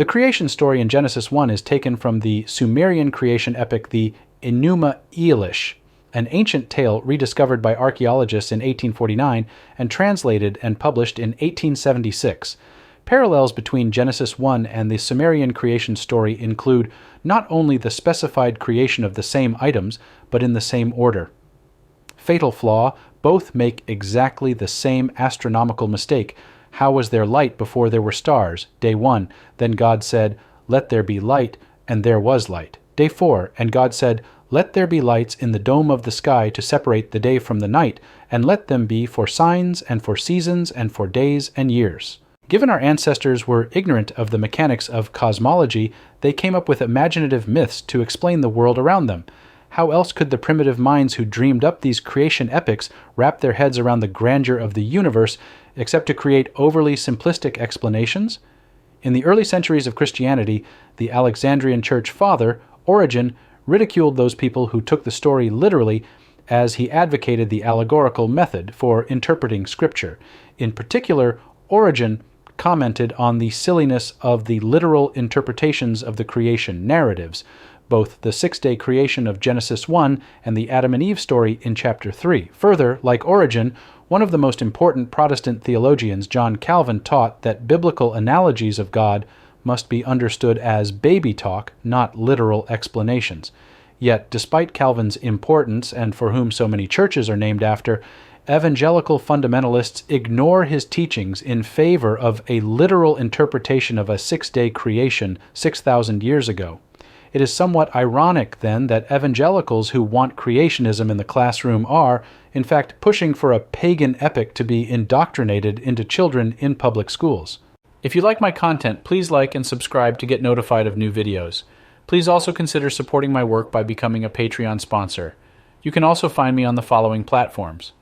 The creation story in Genesis 1 is taken from the Sumerian creation epic, the Enûma Eliš, an ancient tale rediscovered by archaeologists in 1849 and translated and published in 1876. Parallels between Genesis 1 and the Sumerian creation story include not only the specified creation of the same items, but in the same order. Fatal flaw, both make exactly the same astronomical mistake. How was there light before there were stars? Day 1, then God said, "Let there be light," and there was light. Day 4, and God said, "Let there be lights in the dome of the sky to separate the day from the night, and let them be for signs and for seasons and for days and years." Given our ancestors were ignorant of the mechanics of cosmology, they came up with imaginative myths to explain the world around them. How else could the primitive minds who dreamed up these creation epics wrap their heads around the grandeur of the universe except to create overly simplistic explanations? In the early centuries of Christianity, the Alexandrian church father, Origen, ridiculed those people who took the story literally, as he advocated the allegorical method for interpreting Scripture. In particular, Origen commented on the silliness of the literal interpretations of the creation narratives, both the six-day creation of Genesis 1 and the Adam and Eve story in chapter 3. Further, like Origen, one of the most important Protestant theologians, John Calvin, taught that biblical analogies of God must be understood as baby talk, not literal explanations. Yet, despite Calvin's importance, and for whom so many churches are named after, evangelical fundamentalists ignore his teachings in favor of a literal interpretation of a six-day creation 6,000 years ago. It is somewhat ironic, then, that evangelicals who want creationism in the classroom are, in fact, pushing for a pagan epic to be indoctrinated into children in public schools. If you like my content, please like and subscribe to get notified of new videos. Please also consider supporting my work by becoming a Patreon sponsor. You can also find me on the following platforms: